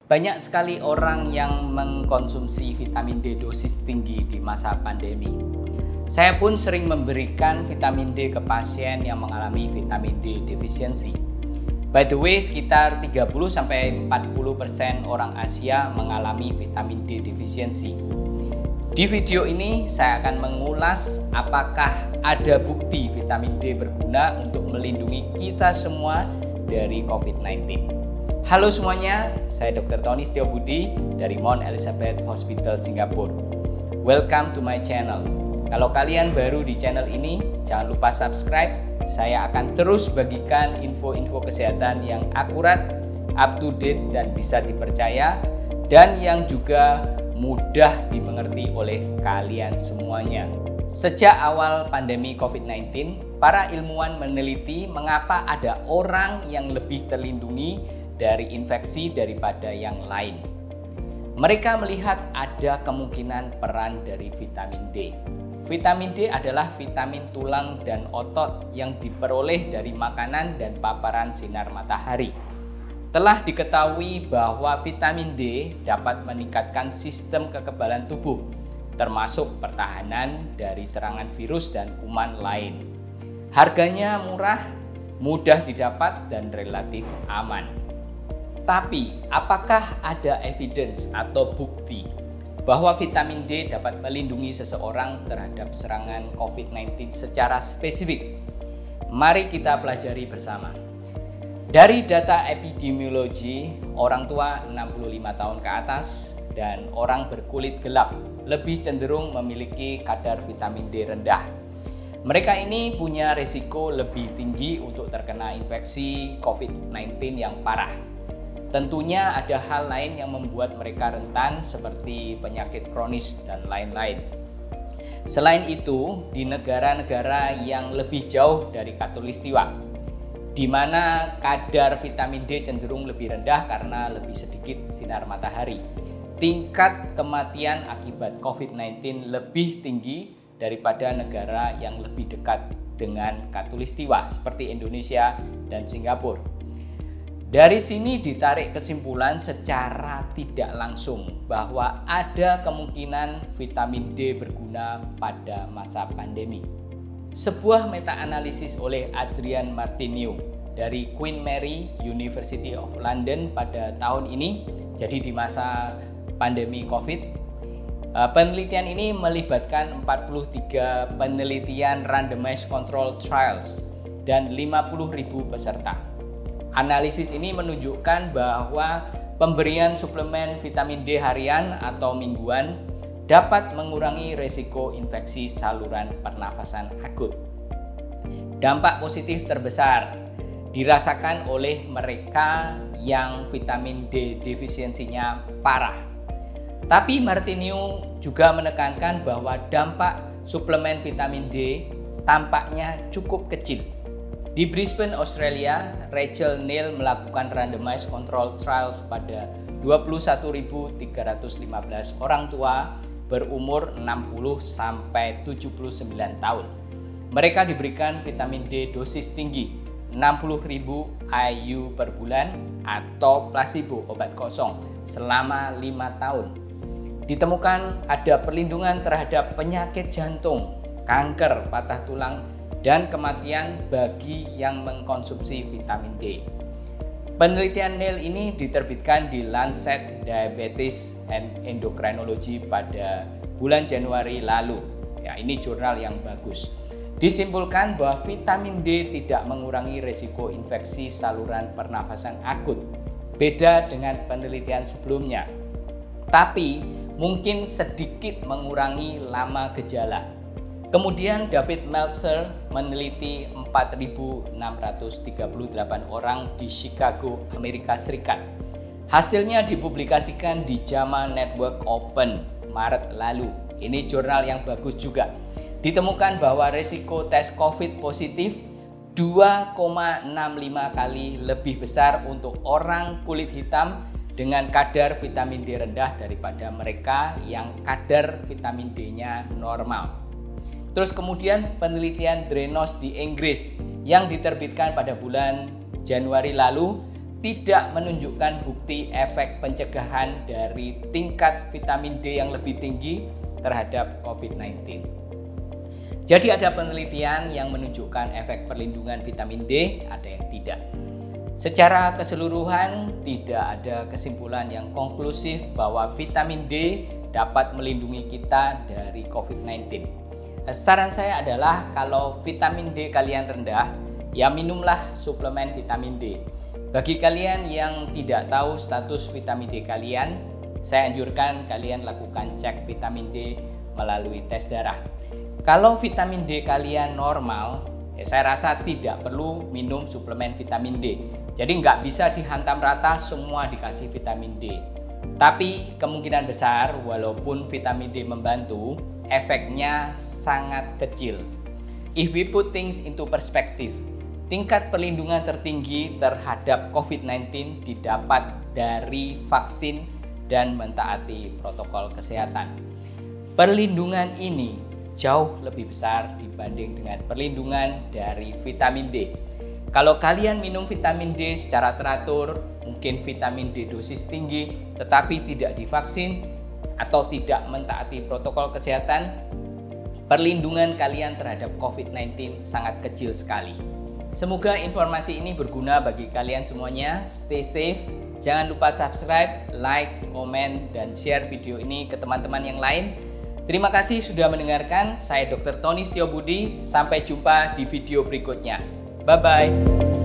Banyak sekali orang yang mengkonsumsi vitamin D dosis tinggi di masa pandemi. Saya pun sering memberikan vitamin D ke pasien yang mengalami vitamin D deficiency. By the way, sekitar 30-40% orang Asia mengalami vitamin D deficiency. Di video ini saya akan mengulas apakah ada bukti vitamin D berguna untuk melindungi kita semua dari COVID-19. Halo semuanya, saya Dr. Tony Setiobudi dari Mount Elizabeth Hospital Singapura. Welcome to my channel. Kalau kalian baru di channel ini, jangan lupa subscribe. Saya akan terus bagikan info-info kesehatan yang akurat, up to date dan bisa dipercaya, dan yang juga mudah dimengerti oleh kalian semuanya. Sejak awal pandemi COVID-19, para ilmuwan meneliti mengapa ada orang yang lebih terlindungi dari infeksi daripada yang lain. Mereka melihat ada kemungkinan peran dari vitamin D. Vitamin D adalah vitamin tulang dan otot yang diperoleh dari makanan dan paparan sinar matahari. Telah diketahui bahwa vitamin D dapat meningkatkan sistem kekebalan tubuh, termasuk pertahanan dari serangan virus dan kuman lain. Harganya murah, mudah didapat, dan relatif aman. Tapi, apakah ada evidence atau bukti bahwa vitamin D dapat melindungi seseorang terhadap serangan COVID-19 secara spesifik? Mari kita pelajari bersama. Dari data epidemiologi, orang tua 65 tahun ke atas dan orang berkulit gelap lebih cenderung memiliki kadar vitamin D rendah. Mereka ini punya risiko lebih tinggi untuk terkena infeksi COVID-19 yang parah. Tentunya ada hal lain yang membuat mereka rentan seperti penyakit kronis dan lain-lain. Selain itu, di negara-negara yang lebih jauh dari Khatulistiwa, di mana kadar vitamin D cenderung lebih rendah karena lebih sedikit sinar matahari, tingkat kematian akibat COVID-19 lebih tinggi daripada negara yang lebih dekat dengan Khatulistiwa seperti Indonesia dan Singapura. Dari sini ditarik kesimpulan secara tidak langsung bahwa ada kemungkinan vitamin D berguna pada masa pandemi. Sebuah meta-analisis oleh Adrian Martineau dari Queen Mary University of London pada tahun ini, jadi di masa pandemi COVID, penelitian ini melibatkan 43 penelitian randomized control trials dan 50.000 peserta. Analisis ini menunjukkan bahwa pemberian suplemen vitamin D harian atau mingguan dapat mengurangi risiko infeksi saluran pernafasan akut. Dampak positif terbesar dirasakan oleh mereka yang vitamin D defisiensinya parah. Tapi Martineau juga menekankan bahwa dampak suplemen vitamin D tampaknya cukup kecil. Di Brisbane, Australia, Rachel Neil melakukan randomized control trials pada 21.315 orang tua berumur 60 sampai 79 tahun. Mereka diberikan vitamin D dosis tinggi 60.000 IU per bulan atau placebo obat kosong selama 5 tahun. Ditemukan ada perlindungan terhadap penyakit jantung, kanker, patah tulang, dan kematian bagi yang mengkonsumsi vitamin D. Penelitian Neil ini diterbitkan di Lancet Diabetes and Endocrinology pada bulan Januari lalu. Ya, ini jurnal yang bagus. Disimpulkan bahwa vitamin D tidak mengurangi risiko infeksi saluran pernafasan akut. Beda dengan penelitian sebelumnya. Tapi mungkin sedikit mengurangi lama gejala. Kemudian David Meltzer meneliti 4.638 orang di Chicago, Amerika Serikat. Hasilnya dipublikasikan di JAMA Network Open Maret lalu. Ini jurnal yang bagus juga. Ditemukan bahwa risiko tes COVID positif 2,65 kali lebih besar untuk orang kulit hitam dengan kadar vitamin D rendah daripada mereka yang kadar vitamin D-nya normal. Terus kemudian penelitian Drenos di Inggris yang diterbitkan pada bulan Januari lalu tidak menunjukkan bukti efek pencegahan dari tingkat vitamin D yang lebih tinggi terhadap COVID-19. Jadi ada penelitian yang menunjukkan efek perlindungan vitamin D, ada yang tidak. Secara keseluruhan tidak ada kesimpulan yang konklusif bahwa vitamin D dapat melindungi kita dari COVID-19. Saran saya adalah kalau vitamin D kalian rendah, ya minumlah suplemen vitamin D. Bagi kalian yang tidak tahu status vitamin D kalian, saya anjurkan kalian lakukan cek vitamin D melalui tes darah. Kalau vitamin D kalian normal, ya saya rasa tidak perlu minum suplemen vitamin D. Jadi nggak bisa dihantam rata semua dikasih vitamin D. Tapi kemungkinan besar walaupun vitamin D membantu, efeknya sangat kecil. If we put things into perspective, tingkat perlindungan tertinggi terhadap COVID-19 didapat dari vaksin dan mentaati protokol kesehatan. Perlindungan ini jauh lebih besar dibanding dengan perlindungan dari vitamin D. Kalau kalian minum vitamin D secara teratur, mungkin vitamin D dosis tinggi, tetapi tidak divaksin atau tidak mentaati protokol kesehatan, perlindungan kalian terhadap COVID-19 sangat kecil sekali. Semoga informasi ini berguna bagi kalian semuanya. Stay safe. Jangan lupa subscribe, like, komen, dan share video ini ke teman-teman yang lain. Terima kasih sudah mendengarkan. Saya Dr. Tony Setiobudi. Sampai jumpa di video berikutnya. Bye-bye.